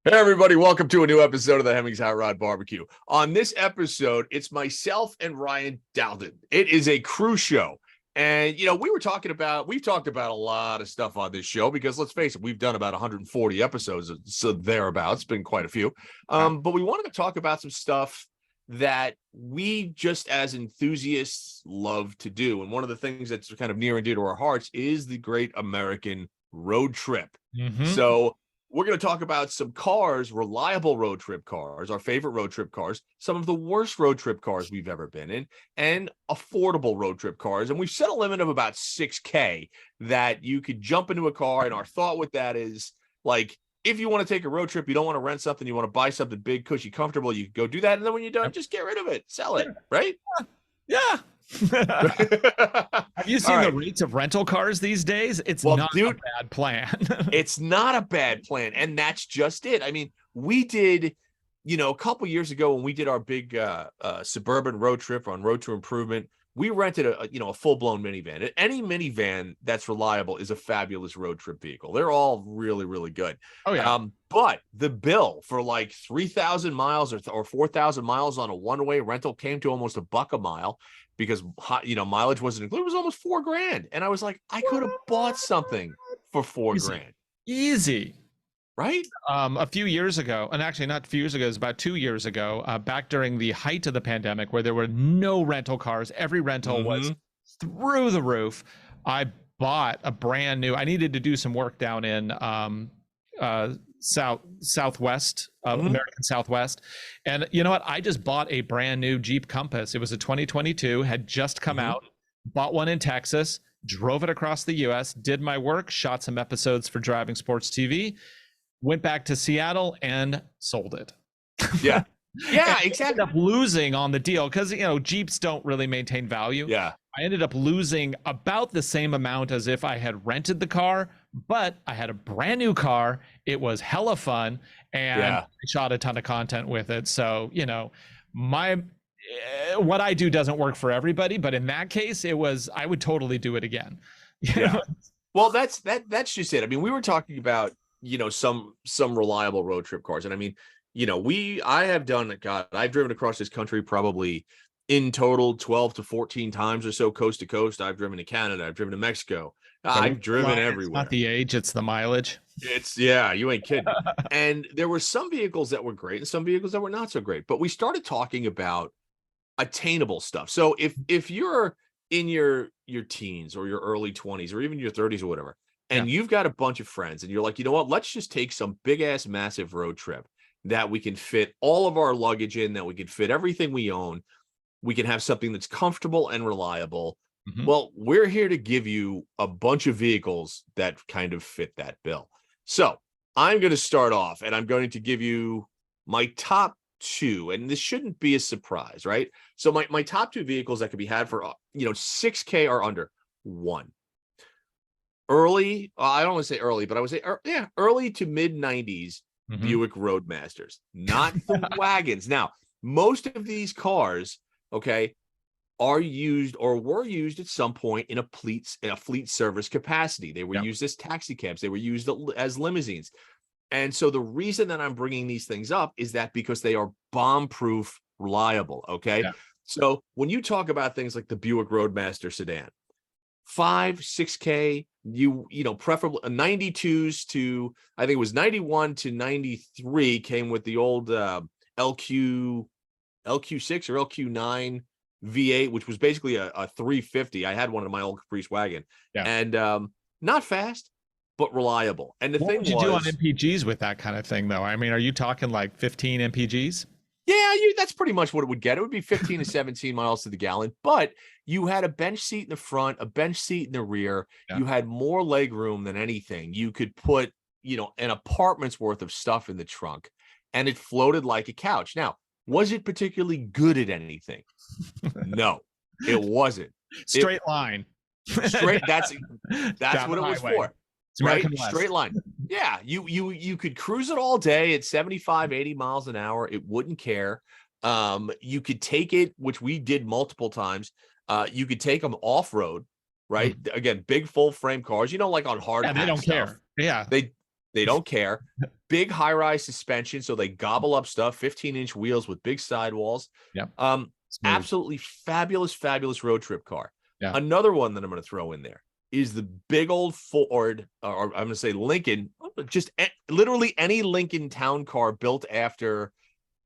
Hey everybody, welcome to a new episode of the Hemmings Hot Rod BBQ. On this episode, it's myself and Ryan Douthit. It is a cruise show. And, we've talked about a lot of stuff on this show because let's face it, we've done about 140 episodes, so thereabouts, been quite a few. But we wanted to talk about some stuff that we just as enthusiasts love to do. And one of the things that's kind of near and dear to our hearts is the great American road trip. Mm-hmm. So we're going to talk about some cars, reliable road trip cars, our favorite road trip cars, some of the worst road trip cars we've ever been in, and affordable road trip cars. And we've set a limit of about $6,000 that you could jump into a car. And our thought with that is, like, if you want to take a road trip, you don't want to rent something, you want to buy something big, cushy, comfortable, you go do that. And then when you're done, just get rid of it, sell it, right? Yeah. Have you seen the rates of rental cars these days? It's not a bad plan. It's not a bad plan. And that's just it. I mean, we did, a couple years ago when we did our big suburban road trip on Road to Improvement, we rented a full-blown minivan. Any minivan that's reliable is a fabulous road trip vehicle. They're all really, really good. Oh, yeah. But the bill for like 3,000 miles or 4,000 miles on a one-way rental came to almost $1 a mile. Because mileage wasn't included. It was almost $4,000, and I was like, I could have bought something for $4,000. Easy, right? A few years ago, and actually not a few years ago, it was about 2 years ago, back during the height of the pandemic, where there were no rental cars. Every rental was through the roof. I bought a brand new. I needed to do some work down in southwest American Southwest, and you know what, I just bought a brand new Jeep Compass. It was a 2022, had just come out, bought one in Texas, drove it across the US, did my work, shot some episodes for Driving Sports TV, went back to Seattle and sold it. Yeah. Exactly. Ended up losing on the deal because Jeeps don't really maintain value. Yeah, I ended up losing about the same amount as if I had rented the car, but I had a brand new car. It was hella fun, and I shot a ton of content with it. So, what I do doesn't work for everybody, but in that case, I would totally do it again. Yeah. Well, that's just it. I mean, we were talking about, some reliable road trip cars. And I mean, I've driven across this country probably in total 12 to 14 times or so, coast to coast. I've driven to Canada. I've driven to Mexico. I've driven everywhere. It's not the age, it's the mileage. You ain't kidding. And there were some vehicles that were great and some vehicles that were not so great. But we started talking about attainable stuff. So if you're in your teens or your early 20s or even your 30s or whatever, and you've got a bunch of friends and you're like, you know what, let's just take some big ass massive road trip that we can fit all of our luggage in, that we can fit everything we own. We can have something that's comfortable and reliable. Well, we're here to give you a bunch of vehicles that kind of fit that bill. So I'm going to start off and I'm going to give you my top two, and this shouldn't be a surprise, right? So my top two vehicles that could be had for, $6,000 or under. One, early, I don't want to say early, but I would say, early to mid 90s Buick Roadmasters, not the wagons. Now, most of these cars, are used or were used at some point in a fleet service capacity. They were used as taxi cabs. They were used as limousines. And so the reason that I'm bringing these things up is that because they are bomb-proof, reliable, So when you talk about things like the Buick Roadmaster sedan, 6K, preferably 92s to, I think it was 91 to 93 came with the old LQ6 or LQ9 V8, which was basically a 350. I had one in my old Caprice wagon, and not fast, but reliable. And the thing was, what would you do on MPGs with that kind of thing, though? I mean, are you talking like 15 MPGs? Yeah, that's pretty much what it would get. It would be 15 to 17 miles to the gallon, but you had a bench seat in the front, a bench seat in the rear. You had more leg room than anything. You could put, an apartment's worth of stuff in the trunk, and it floated like a couch. Now, was it particularly good at anything? No, it wasn't. Straight line. Straight. That's what it was for. Right? Straight line. Yeah. You could cruise it all day at 75, 80 miles an hour. It wouldn't care. You could take it, which we did multiple times. You could take them off-road, right? Again, big full frame cars, like on hard. Yeah, they don't care. Yeah. They don't care. Big high-rise suspension, so they gobble up stuff. 15-inch wheels with big sidewalls. Yeah. Absolutely fabulous road trip car. Yeah. Another one that I'm going to throw in there is the big old Ford, or I'm going to say Lincoln, just literally any Lincoln town car built after,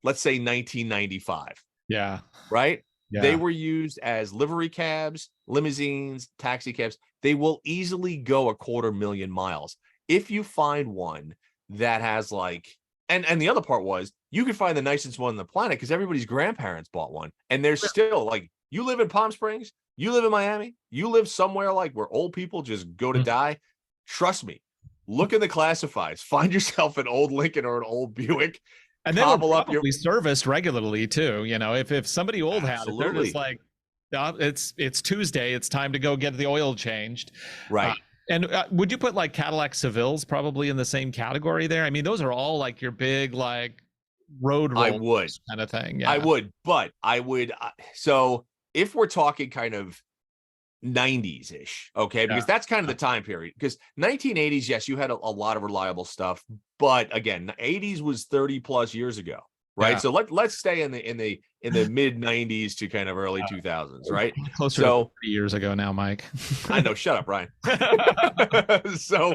let's say, 1995. Yeah. Right? Yeah. They were used as livery cabs, limousines, taxi cabs. They will easily go 250,000 miles. If you find one that has like, and the other part was you could find the nicest one on the planet because everybody's grandparents bought one. And there's still like, you live in Palm Springs, you live in Miami, you live somewhere like where old people just go to die. Trust me, look in the classifieds, find yourself an old Lincoln or an old Buick. And they were probably serviced regularly too. You know, if somebody old had it, they're just like, it's Tuesday, it's time to go get the oil changed. Right. And would you put like Cadillac Sevilles probably in the same category there? I mean, those are all like your big like road rollers kind of thing. Yeah. I would, but I would. So if we're talking kind of 90s ish, okay, because that's kind of the time period. Because 1980s, yes, you had a lot of reliable stuff, but again, 80s was 30 plus years ago, right? So let's stay in the mid 90s to kind of early 2000s, right? Closer to 30 years ago now, Mike. I know. Shut up, Ryan. So,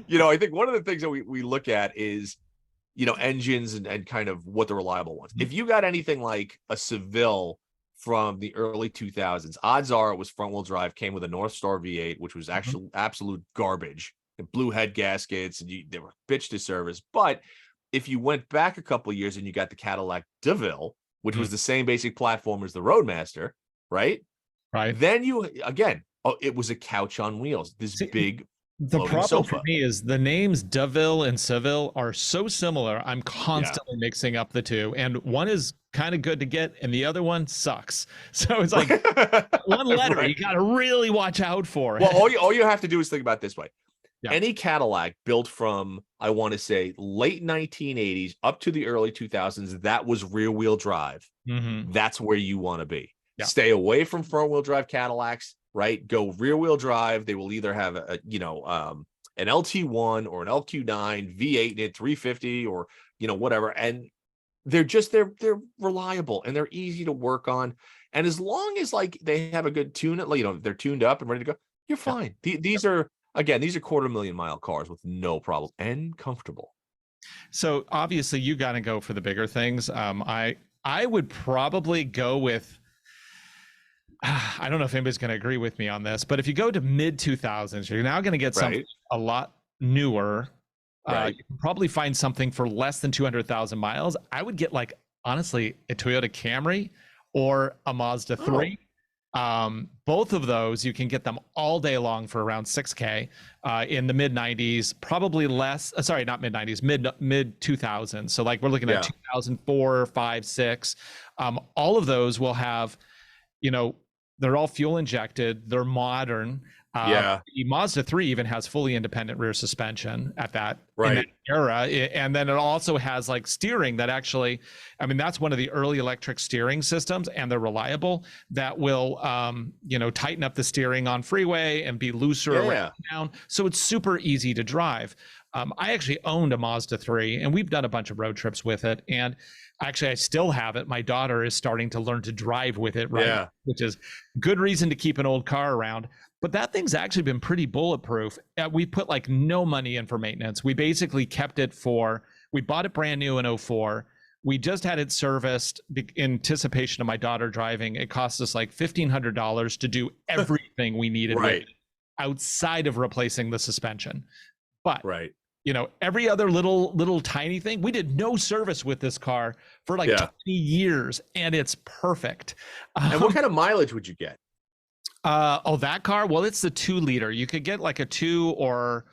you know, I think one of the things that we look at is, you know, engines and kind of what the reliable ones. If you got anything like a Seville from the early 2000s, odds are it was front wheel drive, came with a North Star V8, which was actually absolute garbage. It blew head gaskets and they were bitch to service. But if you went back a couple of years and you got the Cadillac DeVille, which was the same basic platform as the Roadmaster, right? Right. Then it was a couch on wheels. This big. The problem for me is the names DeVille and Seville are so similar. I'm constantly mixing up the two, and one is kind of good to get, and the other one sucks. So it's like one letter you got to really watch out for. Well, all you have to do is think about it this way. Yeah. Any Cadillac built from, I want to say, late 1980s up to the early 2000s, that was rear wheel drive. That's where you want to be. Yeah. Stay away from front wheel drive Cadillacs. Right, go rear wheel drive. They will either have an LT1 or an LQ9 V8 in it, 350 or whatever, and they're reliable and they're easy to work on. And as long as like they have a good tune, they're tuned up and ready to go, you're fine. These are 250,000 mile cars with no problem and comfortable. So obviously you got to go for the bigger things. I would probably go with. I don't know if anybody's going to agree with me on this, but if you go to mid 2000s, you're now going to get something a lot newer. You can probably find something for less than 200,000 miles. I would get honestly, a Toyota Camry or a Mazda 3. Both of those, you can get them all day long for around $6K in the mid 90s, probably less. Sorry, not mid 90s, mid 2000s. So like we're looking at 2004, 5, 6. All of those will have, they're all fuel injected. They're modern. The Mazda 3 even has fully independent rear suspension in that era. And then it also has like steering that actually, that's one of the early electric steering systems, and they're reliable, that will, tighten up the steering on freeway and be looser around down. So it's super easy to drive. I actually owned a Mazda 3 and we've done a bunch of road trips with it. And actually, I still have it. My daughter is starting to learn to drive with it, which is good reason to keep an old car around. But that thing's actually been pretty bulletproof. We put no money in for maintenance. We basically kept it we bought it brand new in 2004. We just had it serviced in anticipation of my daughter driving. It cost us $1,500 to do everything we needed with it, outside of replacing the suspension. But every other little tiny thing, we did no service with this car for 20 years, and it's perfect. And what kind of mileage would you get? That car? Well, it's the 2-liter. You could get a 2, or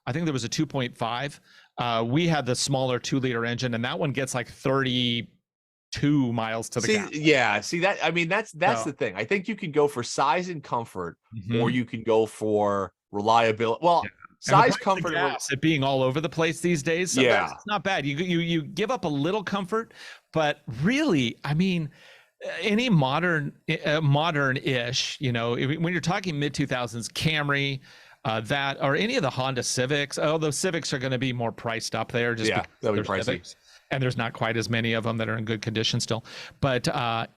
I think there was a 2.5. We had the smaller 2-liter engine, and that one gets 32 miles to the gallon. Yeah. See that? That's the thing. I think you can go for size and comfort, or you can go for reliability. Well, size, comfort, it being all over the place these days. Sometimes it's not bad. You give up a little comfort, but really, any modern-ish, when you're talking mid 2000s Camry, That or any of the Honda Civics. Although Civics are going to be more priced up there, just because that'll be they're pricey. Civics, and there's not quite as many of them that are in good condition still. But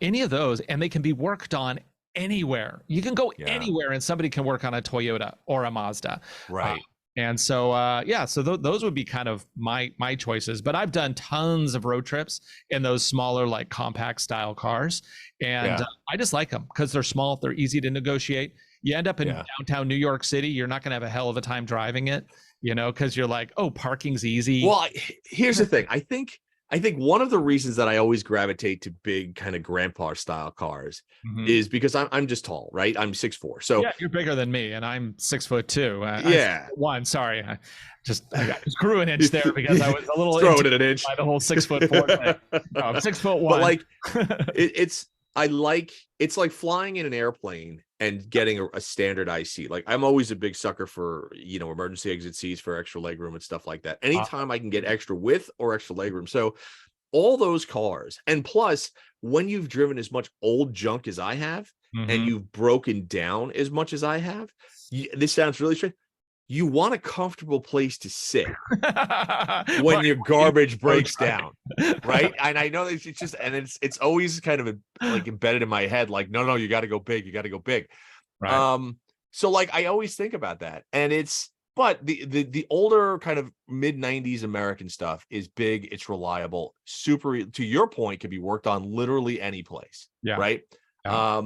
any of those, and they can be worked on anywhere. You can go anywhere, and somebody can work on a Toyota or a Mazda. Right. And so, so those would be kind of my choices. But I've done tons of road trips in those smaller, like compact style cars, and I just like them because they're small, they're easy to negotiate. You end up in downtown New York City, you're not going to have a hell of a time driving it, because you're like, oh, parking's easy. Well, here's the thing. I think one of the reasons that I always gravitate to big kind of grandpa style cars is because I'm just tall, right? I'm 6'4". So yeah, you're bigger than me, and I'm 6'2". I'm sorry, I grew an inch there because I was a little throwing it an inch by the whole 6'4" thing. No, I'm 6'1". But like, it's like flying in an airplane and getting a standardized seat. Like I'm always a big sucker for, emergency exit seats for extra legroom and stuff like that. Anytime I can get extra width or extra legroom. So all those cars, and plus when you've driven as much old junk as I have, and you've broken down as much as I have, this sounds really strange. You want a comfortable place to sit when your garbage breaks down, right? And I know it's just, and it's always kind of like embedded in my head, like, no, you got to go big. You got to go big. Right. So like, I always think about that, and but the older kind of mid 90s American stuff is big. It's reliable, super, to your point, can be worked on literally any place. Yeah. Right. Yeah.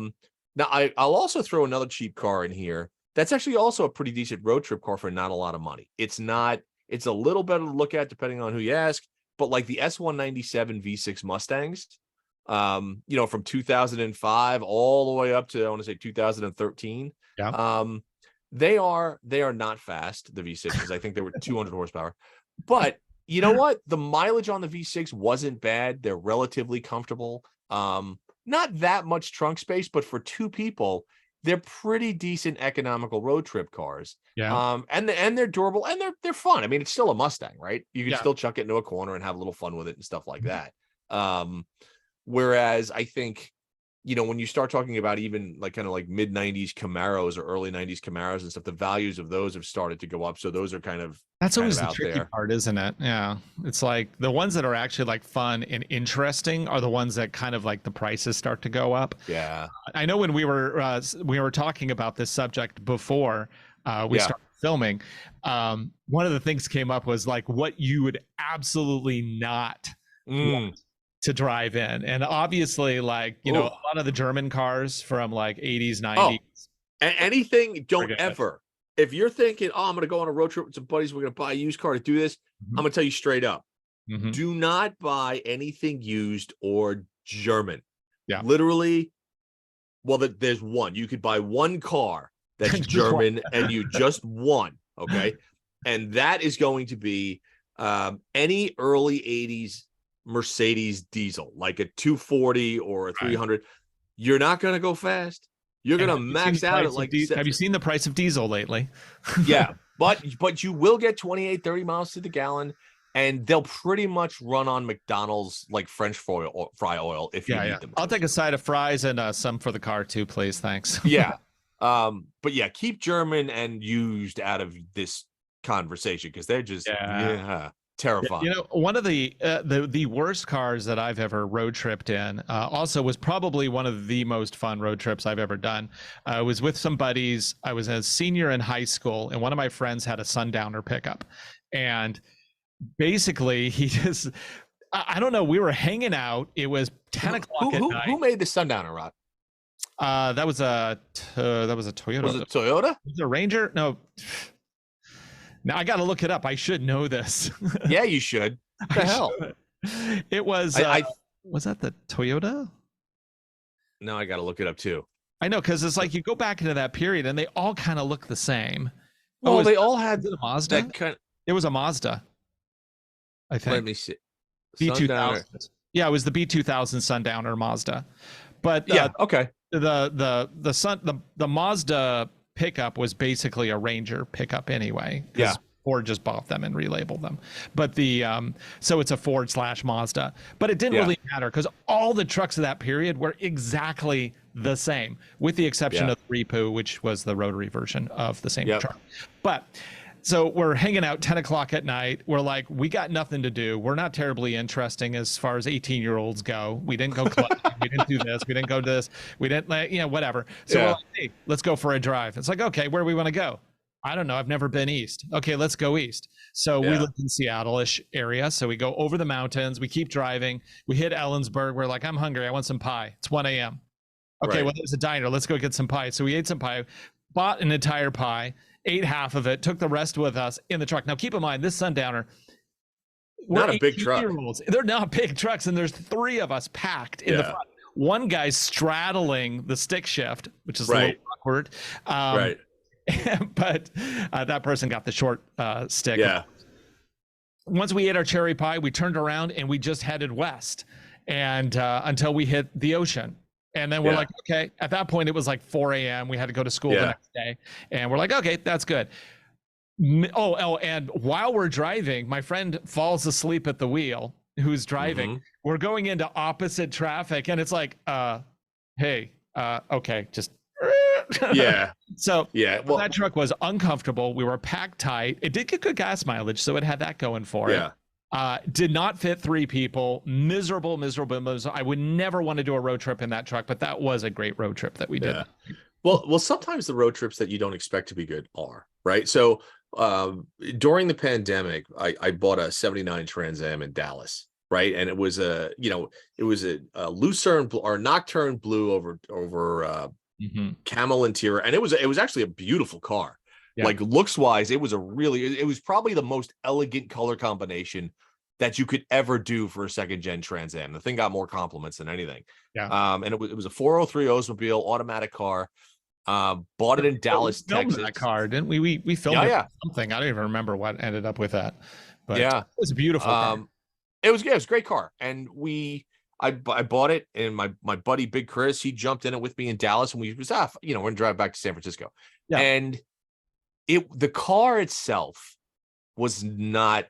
Now I'll also throw another cheap car in here. That's actually also a pretty decent road trip car for not a lot of money. It's a little better to look at depending on who you ask, but like the S197 V6 Mustangs, from 2005 all the way up to, I want to say 2013. Yeah. They are not fast, the V6s. I think they were 200 horsepower. But you know what? The mileage on the V6 wasn't bad. They're relatively comfortable. Not that much trunk space, but for two people, they're pretty decent economical road trip cars. Yeah. And they're durable, and they're fun. I mean, it's still a Mustang, right? You can still chuck it into a corner and have a little fun with it and stuff like that. Whereas I think, when you start talking about even like kind of like mid 90s Camaros or early 90s Camaros and stuff, the values of those have started to go up. So those are that's always the tricky part, isn't it? Yeah. It's like the ones that are actually like fun and interesting are the ones that kind of like the prices start to go up. Yeah. I know when we were talking about this subject before we started filming, one of the things came up was like what you would absolutely not want to drive in. And obviously, like, a lot of the German cars from like 80s, 90s. Anything, don't ever. If you're thinking, I'm going to go on a road trip with some buddies, we're going to buy a used car to do this, I'm going to tell you straight up, do not buy anything used or German. Yeah. Literally, well, there's one. You could buy one car that's German and you just one, okay? And that is going to be any early 80s Mercedes diesel, like a 240 or a 300. Right. You're not going to go fast. You're going to max out at like have you seen the price of diesel lately? Yeah, but you will get 28, 30 miles to the gallon, and they'll pretty much run on McDonald's like French fry oil if you need them. I'll take a side of fries and some for the car too, please. Thanks. Yeah. But yeah, keep German and used out of this conversation because they're just terrifying. One of the worst cars that I've ever road tripped in also was probably one of the most fun road trips I've ever done. I was with some buddies. I was a senior in high school, and one of my friends had a Sundowner pickup, and basically he just, I don't know, we were hanging out. It was 10 o'clock at night. Who made the Sundowner, Rod? That was a Toyota. Was it Toyota? Was it a Ranger? No. Now I got to look it up. I should know this. Yeah, you should. What the hell? It was. Was that the Toyota? No, I got to look it up too. I know, because it's like you go back into that period and they all kind of look the same. Well, they all had a Mazda. It was a Mazda, I think. Let me see. B2000. Yeah, it was the B2000 Sundowner Mazda. But okay. The Mazda pickup was basically a Ranger pickup anyway. Yeah. Ford just bought them and relabeled them. But so it's a Ford / Mazda. But it didn't really matter because all the trucks of that period were exactly the same, with the exception Yeah. of the Repo, which was the rotary version of the same Yep. truck. But so we're hanging out 10 o'clock at night. We're like, we got nothing to do. We're not terribly interesting as far as 18-year-olds go. We didn't go clubbing. We didn't do this. We didn't go to this. We didn't, whatever. So we're like, hey, let's go for a drive. It's like, okay, where do we want to go? I don't know. I've never been east. Okay, let's go east. So we live in Seattle-ish area. So we go over the mountains. We keep driving. We hit Ellensburg. We're like, I'm hungry. I want some pie. It's 1 a.m. Okay, well, there's a diner. Let's go get some pie. So we ate some pie, bought an entire pie, ate half of it, took the rest with us in the truck. Now, keep in mind, this Sundowner, not a big truck. They're not big trucks, and there's 3 of us packed in the front. One guy's straddling the stick shift, which is a little awkward. But that person got the short stick. Yeah. Once we ate our cherry pie, we turned around and we just headed west, and until we hit the ocean. And then we're like, okay, at that point, it was like 4 a.m. We had to go to school the next day. And we're like, okay, that's good. Oh, and while we're driving, my friend falls asleep at the wheel, who's driving. We're going into opposite traffic. And it's like, hey, okay, just. So well, that truck was uncomfortable. We were packed tight. It did get good gas mileage, so it had that going for it. Did not fit 3 people. Miserable. I would never want to do a road trip in that truck, but that was a great road trip that we did. Well, sometimes the road trips that you don't expect to be good are, right? So during the pandemic, I bought a 79 Trans Am in Dallas, right? And it was a lucerne or nocturne blue over camel interior, and it was actually a beautiful car. Like looks wise, it was probably the most elegant color combination that you could ever do for a second gen Trans Am. The thing got more compliments than anything. And it was a 403 Oldsmobile automatic car. Bought it in Dallas, Texas. That car, didn't we? We filmed something. I don't even remember what ended up with that. But it was a beautiful car. It was a great car, and I bought it, and my buddy Big Chris, he jumped in it with me in Dallas, and we was we're gonna drive back to San Francisco. And the car itself was not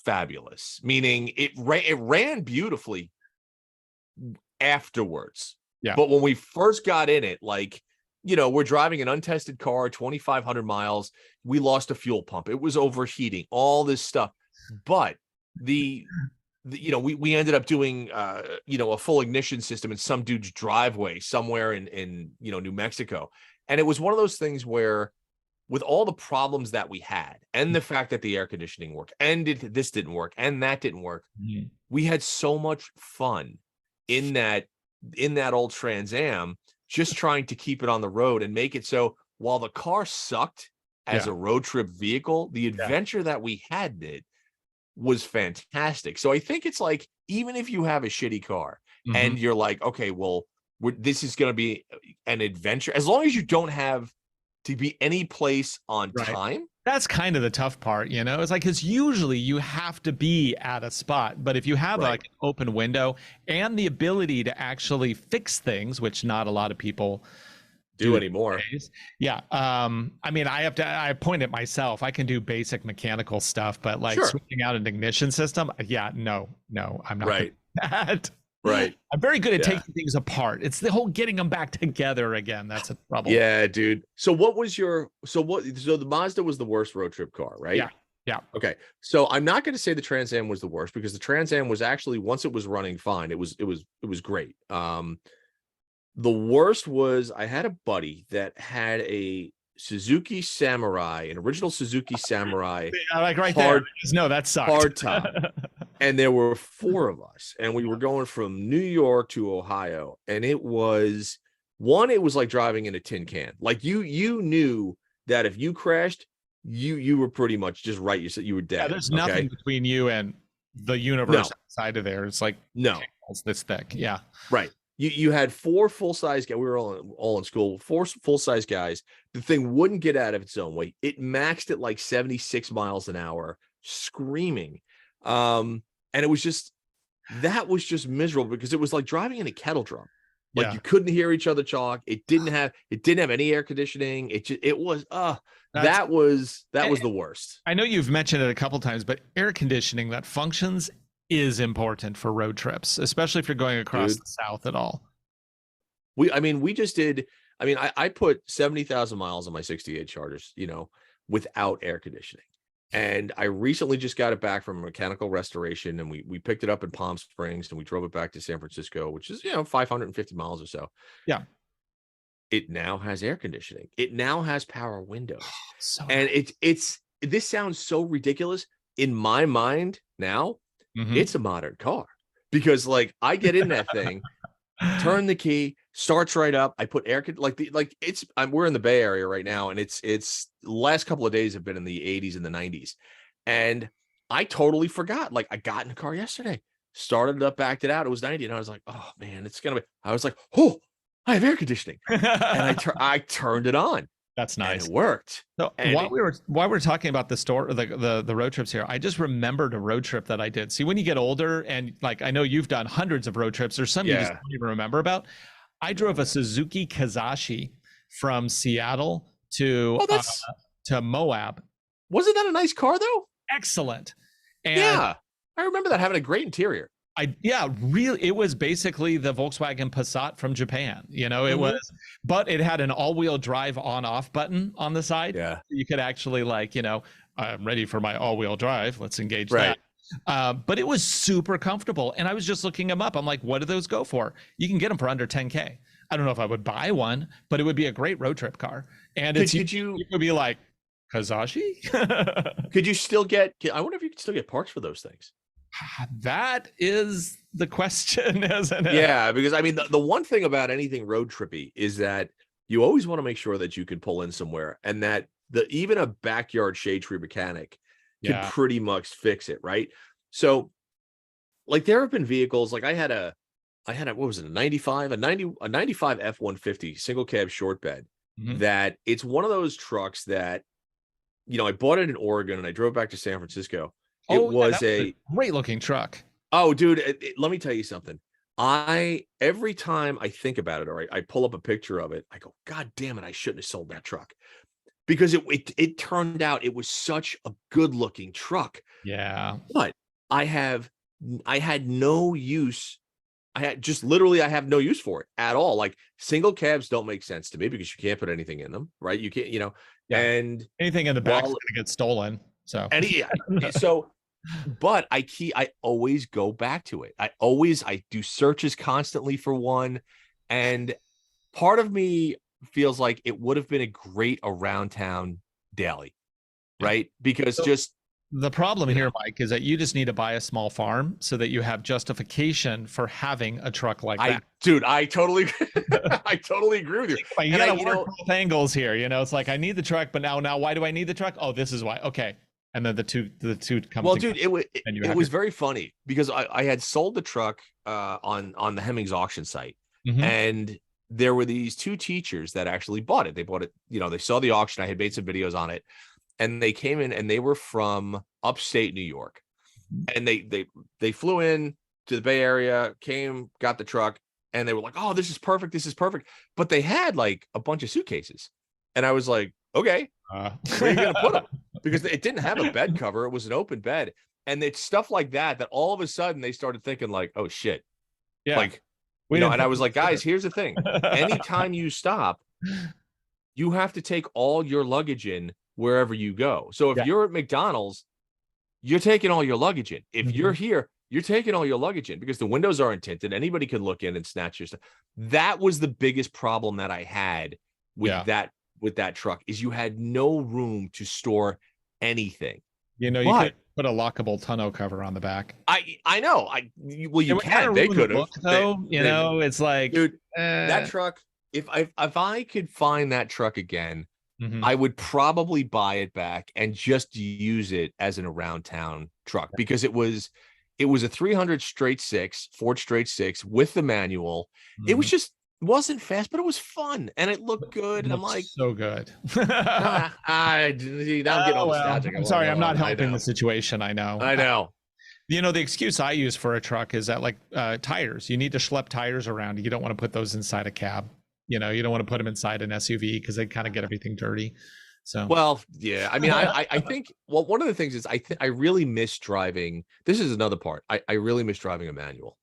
fabulous, meaning it ran beautifully afterwards. But when we first got in it, like, we're driving an untested car, 2,500 miles. We lost a fuel pump. It was overheating, all this stuff. But we ended up doing a full ignition system in some dude's driveway somewhere in New Mexico. And it was one of those things where, with all the problems that we had, and the fact that the air conditioning worked, and this didn't work, and that didn't work, we had so much fun in that old Trans Am, just trying to keep it on the road and make it so while the car sucked as a road trip vehicle, the adventure that we had in it was fantastic. So I think it's like, even if you have a shitty car and you're like, okay, well, this is going to be an adventure, as long as you don't have to be any place on time. That's kind of the tough part, it's like, because usually you have to be at a spot, but if you have like an open window and the ability to actually fix things, which not a lot of people do anymore. I mean, I point at myself. I can do basic mechanical stuff, but like switching out an ignition system, no, I'm not good at that. I'm very good at taking things apart. It's the whole getting them back together again. That's a problem. Yeah, dude. So the Mazda was the worst road trip car, right? Yeah. Okay. So I'm not going to say the Trans Am was the worst, because the Trans Am was actually, once it was running fine, it was great. The worst was, I had a buddy that had a Suzuki Samurai, an original Suzuki Samurai. Like there. No, that sucked. Hard top. And there were 4 of us, and we were going from New York to Ohio, and it was like driving in a tin can. Like you knew that if you crashed, you were pretty much just right. You were dead. There's nothing between you and the universe outside of there. It's like, it's this thick. Right. You had 4 full-size guys. We were all in school, 4 full-size guys. The thing wouldn't get out of its own way. It maxed at like 76 miles an hour, screaming. And it was just miserable, because it was like driving in a kettle drum. Like you couldn't hear each other talk. It didn't have any air conditioning. That was the worst. I know you've mentioned it a couple times, but air conditioning that functions is important for road trips, especially if you're going across the South at all. we just did. I mean, I put 70,000 miles on my 68 Chargers, without air conditioning. And I recently just got it back from a mechanical restoration, and we picked it up in Palm Springs and we drove it back to San Francisco, which is, 550 miles or so. Yeah. It now has air conditioning. It now has power windows. So And this sounds so ridiculous. In my mind now, Mhm. it's a modern car, because like I get in that thing, turn the key, starts right up. I put we're in the Bay Area right now, and it's the last couple of days have been in the 80s and the 90s. And I totally forgot. Like, I got in the car yesterday, started it up, backed it out. It was 90, and I was like, oh man, I was like, oh, I have air conditioning. And I turned it on. That's nice. And it worked. So while we were talking about the road trips here, I just remembered a road trip that I did. See, when you get older, and like I know you've done hundreds of road trips, there's some you just don't even remember about. I drove a Suzuki Kazashi from Seattle to Moab. Wasn't that a nice car though? Excellent. And yeah, I remember that having a great interior. Really, it was basically the Volkswagen Passat from Japan. It was, but it had an all-wheel drive on-off button on the side. Yeah, you could actually I'm ready for my all-wheel drive. Let's engage that. But it was super comfortable, and I was just looking them up. I'm like, what do those go for? You can get them for under 10K. I don't know if I would buy one, but it would be a great road trip car. And you could be like, Kazashi? Could you still get? I wonder if you could still get parts for those things. That is the question, isn't it? Yeah, because I mean, the one thing about anything road trippy is that you always want to make sure that you can pull in somewhere, and that even a backyard shade tree mechanic can pretty much fix it, right? So, like, there have been vehicles, like I had a what was it, a 95 F-150 single cab short bed. That it's one of those trucks that, I bought it in Oregon and I drove back to San Francisco. It was a great looking truck. Oh, dude, let me tell you something. Every time I think about it, or I pull up a picture of it, I go, God damn it, I shouldn't have sold that truck, because it turned out it was such a good looking truck. Yeah. But I had no use. I have no use for it at all. Like, single cabs don't make sense to me because you can't put anything in them, right? You can't, and anything in the back is going to get stolen. So, but I always go back to it. I do searches constantly for one. And part of me feels like it would have been a great around town daily, right? Because the problem here, Mike, is that you just need to buy a small farm so that you have justification for having a truck like that. Dude, I totally agree with you. You got to work both angles here. It's like, I need the truck, but now why do I need the truck? Oh, this is why. Okay. And then the two come well, together. Dude, it was very funny because I had sold the truck on the Hemmings auction site, and there were these two teachers that actually bought it. They bought it, they saw the auction. I had made some videos on it, and they came in, and they were from upstate New York, and they flew in to the Bay Area, got the truck, and they were like, "Oh, this is perfect. This is perfect." But they had like a bunch of suitcases, and I was like, "Okay, where are you going to put them?" Because it didn't have a bed cover. It was an open bed. And it's stuff like that all of a sudden they started thinking like, oh shit. Yeah. Like, and I was like, guys, here's the thing. Anytime you stop, you have to take all your luggage in wherever you go. So if you're at McDonald's, you're taking all your luggage in. If you're here, you're taking all your luggage in, because the windows aren't tinted. Anybody can look in and snatch your stuff. That was the biggest problem that I had with that truck, is you had no room to store anything. You could put a lockable tonneau cover on the back. I know. You can. They could have. It's like, dude, that truck. If I could find that truck again, I would probably buy it back and just use it as an around town truck, because it was a 300 straight six, Ford straight six with the manual. It was just. It wasn't fast, but it was fun, and it looked good. And I'm like, so good. I'm getting all nostalgic. I'm sorry, I'm not helping the situation. I know. The excuse I use for a truck is that, like, tires. You need to schlep tires around. You don't want to put those inside a cab. You don't want to put them inside an SUV because they kind of get everything dirty. So, well, yeah. I mean, I think. Well, one of the things is I really miss driving. This is another part. I really miss driving a manual.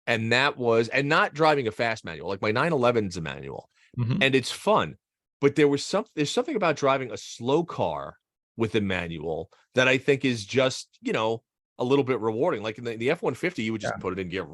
And that was, and not driving a fast manual. Like my 911's a manual, and it's fun. But there's something about driving a slow car with a manual that I think is just, a little bit rewarding. Like in the F-150, you would just put it in gear,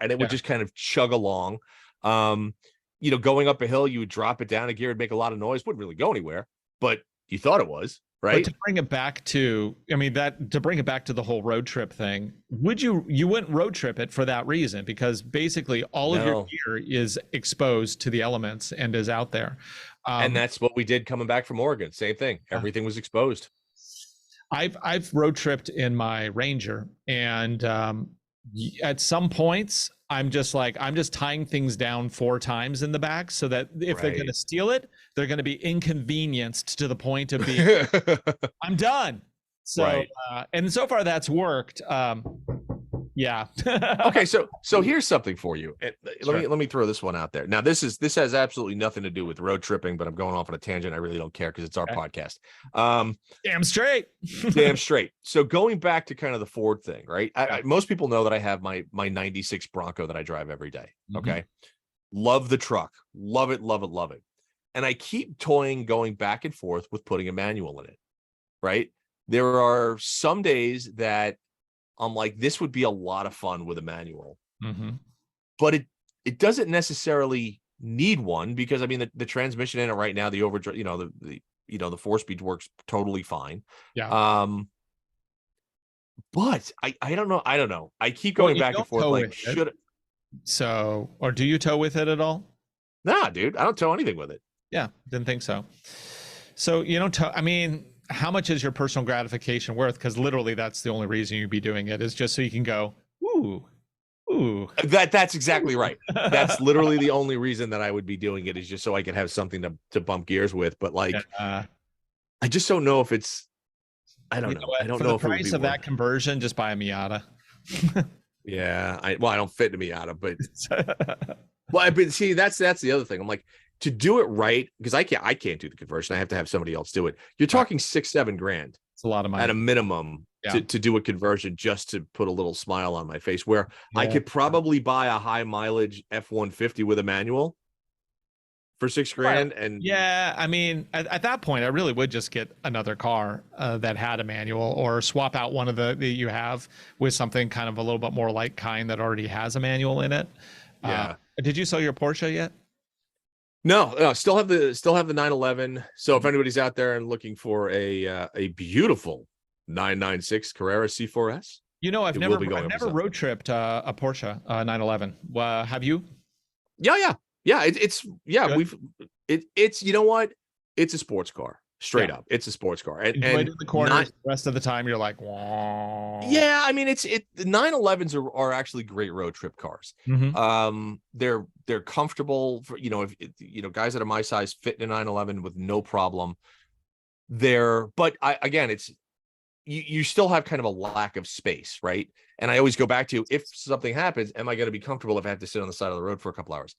and it would just kind of chug along. Going up a hill, you would drop it down a gear, it'd make a lot of noise, wouldn't really go anywhere, but you thought it was, right? But to bring it back to, the whole road trip thing, you wouldn't road trip it for that reason, because basically all of your gear is exposed to the elements and is out there. And that's what we did coming back from Oregon. Same thing. Everything was exposed. I've road tripped in my Ranger, and at some points I'm just tying things down 4 times in the back, so that if they're going to steal it, they're going to be inconvenienced to the point of being I'm done. So and so far that's worked. Yeah. Okay, so here's something for you. Let me throw this one out there. Now this has absolutely nothing to do with road tripping, but I'm going off on a tangent. I really don't care because it's our podcast. Damn straight. Damn straight. So going back to kind of the Ford thing, right? Most people know that I have my 96 Bronco that I drive every day. Okay. Love the truck. Love it, love it, love it. And I keep toying going back and forth with putting a manual in it. Right? There are some days that I'm like, this would be a lot of fun with a manual, but it doesn't necessarily need one, because I mean the transmission in it right now, the overdrive, the 4-speed works totally fine. Yeah. But I don't know. I keep going back and forth. Like, or do you tow with it at all? Nah, dude, I don't tow anything with it. Yeah, didn't think so. So you don't tow. I mean, how much is your personal gratification worth? Because literally that's the only reason you'd be doing it, is just so you can go, ooh. That's exactly right. That's literally the only reason that I would be doing it, is just so I could have something to bump gears with. But like, I just don't know if it's, I don't know. I don't know if the price of that conversion, just buy a Miata. Yeah. I don't fit in a Miata, but see, that's the other thing. I'm like, to do it right, because I can't do the conversion. I have to have somebody else do it. You're talking $6-7 It's a lot of money at a minimum to do a conversion, just to put a little smile on my face, where I could probably buy a high mileage F-150 with a manual for $6,000. And I mean, at that point, I really would just get another car that had a manual, or swap out one of the that you have with something kind of a little bit more like kind that already has a manual in it. Did you sell your Porsche yet? No, still have the 911. So if anybody's out there and looking for a beautiful 996 Carrera C4S, I've never road tripped a Porsche 911. Have you? Yeah. It's you know what? It's a sports car. Straight up, it's a sports car. And in the corners, the rest of the time you're like, wah. Yeah, I mean, the 911s are actually great road trip cars. They're comfortable for, if guys that are my size fit in a 911 with no problem. But it's you still have kind of a lack of space, right? And I always go back to, if something happens, am I going to be comfortable if I have to sit on the side of the road for a couple hours?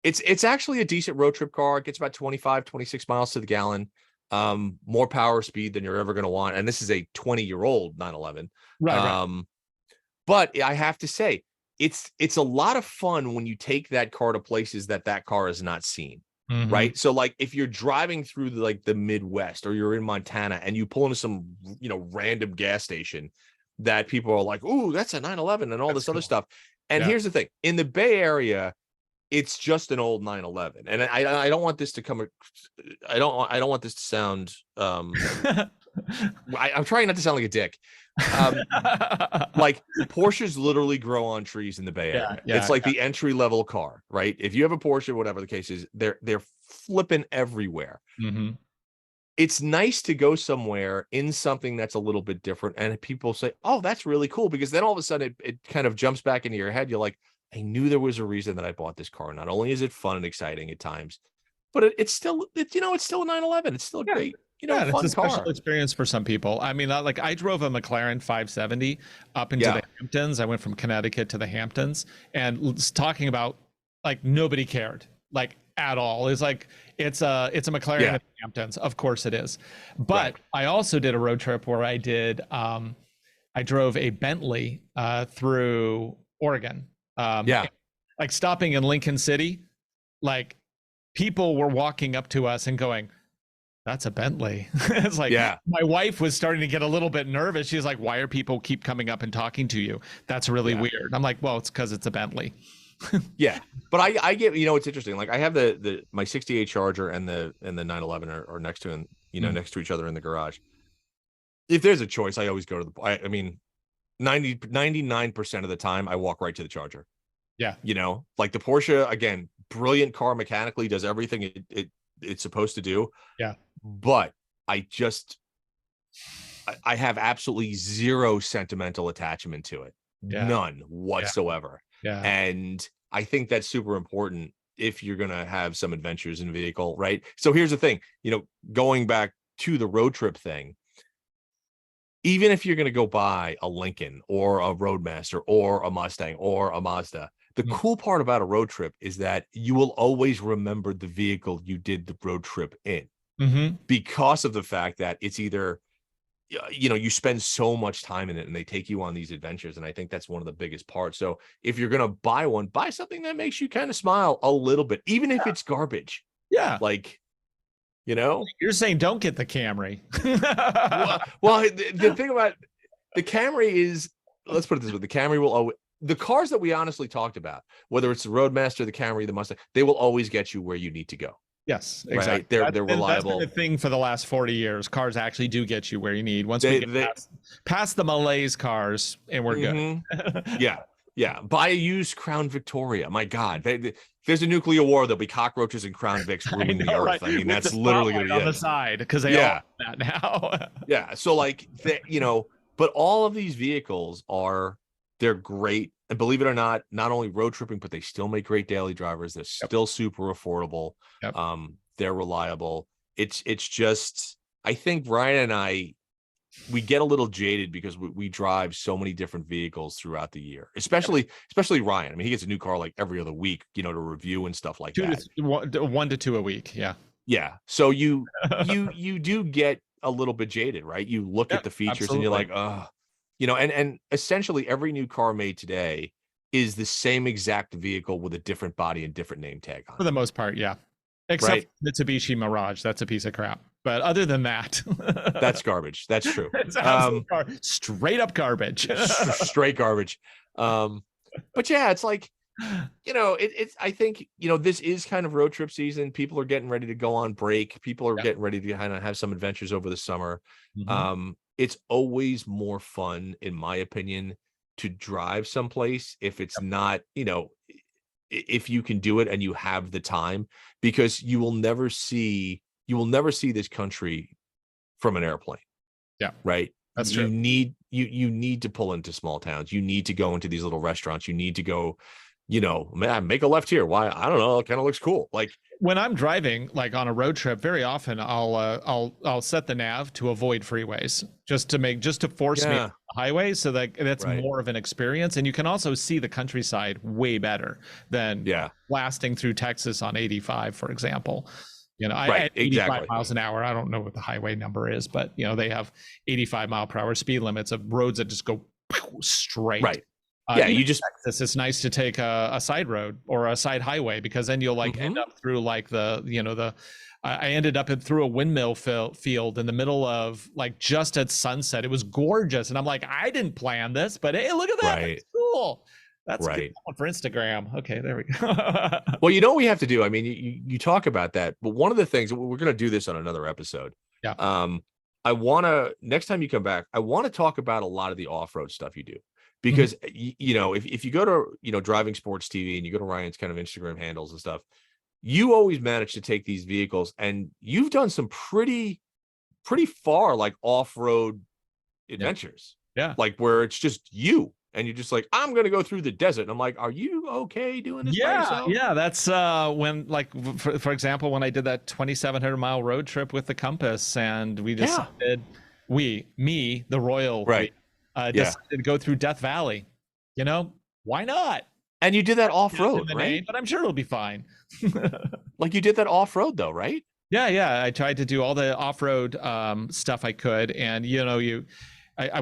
It's actually a decent road trip car. It gets about 25, 26 miles to the gallon. More power speed than you're ever going to want. And this is a 20-year-old 911. Right. But I have to say, it's a lot of fun when you take that car to places that car has not seen. Right. So like, if you're driving through the Midwest, or you're in Montana and you pull into some, random gas station that people are like, ooh, that's a 911 and all this other stuff. And here's the thing, in the Bay Area, it's just an old 911. And I don't want this to come. I don't want this to sound. I'm trying not to sound like a dick. Like, Porsches literally grow on trees in the Bay Area. It's like the entry level car, right? If you have a Porsche, whatever the case is, they're flipping everywhere. It's nice to go somewhere in something that's a little bit different, and people say, "Oh, that's really cool," because then all of a sudden it kind of jumps back into your head. You're like, I knew there was a reason that I bought this car. Not only is it fun and exciting at times, but it's still a 911. It's still a great, fun it's a special car. experience for some people. I mean, I drove a McLaren 570 up into the Hamptons. I went from Connecticut to the Hamptons, and talking about, like, nobody cared, like, at all. It's like, it's a McLaren in the Hamptons. Of course it is. But I also did a road trip where I drove a Bentley through Oregon. Yeah. Like stopping in Lincoln City, like people were walking up to us and going, that's a Bentley. It's like, Yeah. my wife was starting to get a little bit nervous. She's like, why are people keep coming up and talking to you? That's really weird. I'm like, well, it's because it's a Bentley. Yeah. But I get, it's interesting. Like I have my 68 Charger and the 911 are next to, next to each other in the garage. If there's a choice, I always go to I mean, 99% of the time I walk right to the Charger. Yeah. Like the Porsche, again, brilliant car mechanically, does everything it's supposed to do. Yeah. But I have absolutely zero sentimental attachment to it. Yeah. None whatsoever. Yeah. And I think that's super important if you're going to have some adventures in a vehicle, right? So here's the thing, going back to the road trip thing, even if you're going to go buy a Lincoln or a Roadmaster or a Mustang or a Mazda, the cool part about a road trip is that you will always remember the vehicle you did the road trip in, because of the fact that it's either, you spend so much time in it and they take you on these adventures. And I think that's one of the biggest parts. So if you're going to buy one, buy something that makes you kind of smile a little bit, even if it's garbage. Yeah. Like, you're saying don't get the Camry. well, the thing about the Camry is, let's put it this way, the Camry will always, the cars that we honestly talked about, whether it's the Roadmaster, the Camry, the Mustang, they will always get you where you need to go. Yes, exactly. Right? They're reliable. That's been a thing for the last 40 years. Cars actually do get you where you need. Once we get past the malaise cars, and we're good. Yeah. Buy a used Crown Victoria. My God, if there's a nuclear war, there'll be cockroaches and Crown Vics ruining the earth. Right? I mean, that's literally going to be on the side, because they all have that now. Yeah. So like, but all of these vehicles they're great. And believe it or not only road tripping, but they still make great daily drivers. They're still super affordable. Yep. They're reliable. It's just, I think Ryan and we get a little jaded because we drive so many different vehicles throughout the year, especially Ryan. I mean, he gets a new car like every other week, to review and stuff like that. 1 to 2 a week. Yeah. Yeah. So you do get a little bit jaded, right? You look at the features and you're like, oh, and essentially every new car made today is the same exact vehicle with a different body and different name tag on it. For the most part, yeah. Except Mitsubishi Mirage, that's a piece of crap. But other than that, that's garbage. That's true. It's straight up garbage. Straight garbage. But yeah, it's like, it's I think, this is kind of road trip season. People are getting ready to go on break. People are getting ready to kind of have some adventures over the summer. It's always more fun, in my opinion, to drive someplace if it's not, if you can do it and you have the time, because you will never see this country from an airplane. Yeah. Right. That's true. You need to pull into small towns. You need to go into these little restaurants. You need to go, man, make a left here. Why? I don't know. It kind of looks cool. Like when I'm driving, like on a road trip, very often I'll set the nav to avoid freeways just to force me on the highway, so that's more of an experience. And you can also see the countryside way better than blasting through Texas on 85, for example. I at 85 miles an hour. I don't know what the highway number is, but they have 85 mile per hour speed limits of roads that just go straight. Right. You just Texas, it's nice to take a side road or a side highway, because then you'll end up through like I ended up through a windmill field in the middle of just at sunset. It was gorgeous, and I'm like, I didn't plan this, but hey, look at that. Right. That's cool. That's a good one for Instagram. Okay, there we go. Well, what we have to do. I mean, you talk about that, but one of the things, we're going to do this on another episode. Yeah. I want to, next time you come back, I want to talk about a lot of the off-road stuff you do. Because, if you go to, Driving Sports TV and you go to Ryan's kind of Instagram handles and stuff, you always manage to take these vehicles, and you've done some pretty far, like off-road adventures. Yeah. Like where it's just you and you're just like, I'm going to go through the desert. And I'm like, are you okay doing this by yourself? Yeah. That's when, for example, when I did that 2,700 mile road trip with the Compass, and we decided, the Royal, decided to go through Death Valley. Why not? And you did that off-road, right? But I'm sure it'll be fine. Like you did that off-road though, right? Yeah. I tried to do all the off-road stuff I could. And,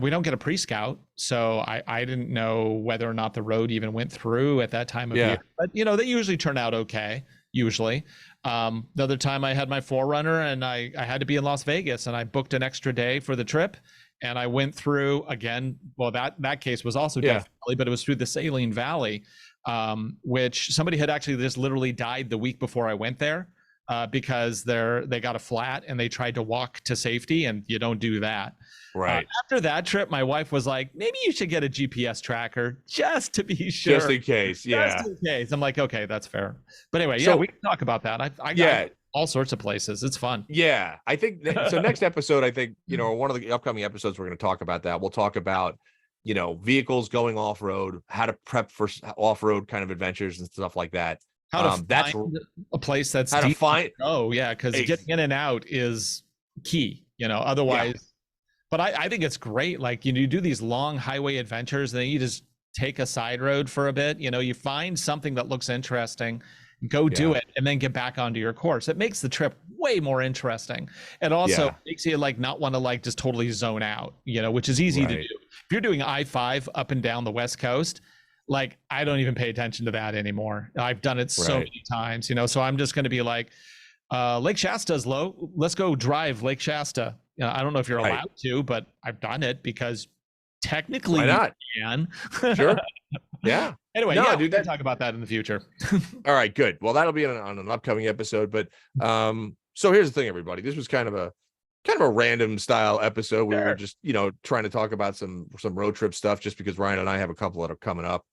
we don't get a pre-scout, so I didn't know whether or not the road even went through at that time of year. But they usually turn out okay. Usually, the other time I had my Forerunner and I had to be in Las Vegas, and I booked an extra day for the trip, and I went through again. Well, that case was also Death Valley, but it was through the Saline Valley, which somebody had actually just literally died the week before I went there. Because they got a flat and they tried to walk to safety, and you don't do that. Right. After that trip, my wife was like, maybe you should get a GPS tracker just to be sure. Just in case. Yeah. Just in case. I'm like, okay, that's fair. But anyway, so, we can talk about that. I got all sorts of places. It's fun. Yeah. I think so. Next episode, I think, one of the upcoming episodes, we're going to talk about that. We'll talk about, vehicles going off-road, how to prep for off-road kind of adventures and stuff like that. How to find a place that's how to find. Oh yeah, because getting in and out is key. Otherwise. Yeah. But I think it's great. Like you do these long highway adventures, and then you just take a side road for a bit. You find something that looks interesting, go do it, and then get back onto your course. It makes the trip way more interesting. It also makes you not want to just totally zone out. Which is easy to do. If you're doing I-5 up and down the West Coast. I don't even pay attention to that anymore. I've done it so many times, so I'm just going to be like, Lake Shasta's low. Let's go drive Lake Shasta. I don't know if you're allowed to, but I've done it because technically you can. Sure. Yeah. Anyway, we can talk about that in the future. All right, good. Well, that'll be on an upcoming episode. But so here's the thing, everybody. This was kind of a random style episode. We were just, trying to talk about some road trip stuff just because Ryan and I have a couple that are coming up.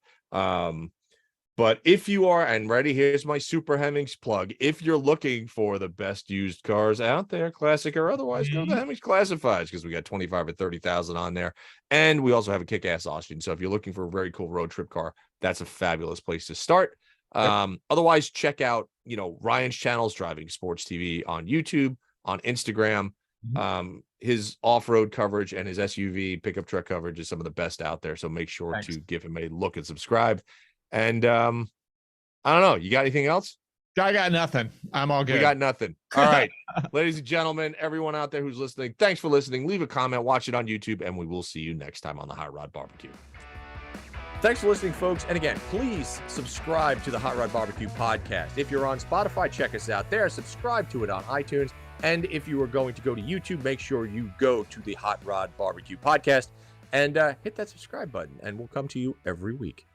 But if you are, and ready, here's my super Hemmings plug. If you're looking for the best used cars out there, classic or otherwise, go to the Hemmings Classifieds, because we got 25 or 30,000 on there. And we also have a kick-ass auction. So if you're looking for a very cool road trip car, that's a fabulous place to start. Otherwise, check out, Ryan's channels, Driving Sports TV on YouTube, on Instagram. His off-road coverage and his SUV pickup truck coverage is some of the best out there. So make sure to give him a look and subscribe. And I don't know. You got anything else? I got nothing. I'm all good. We got nothing. All right. Ladies and gentlemen, everyone out there who's listening, thanks for listening. Leave a comment, watch it on YouTube, and we will see you next time on the Hot Rod BBQ. Thanks for listening, folks. And again, please subscribe to the Hot Rod BBQ podcast. If you're on Spotify, check us out there. Subscribe to it on iTunes. And if you are going to go to YouTube, make sure you go to the Hot Rod BBQ podcast and hit that subscribe button, and we'll come to you every week.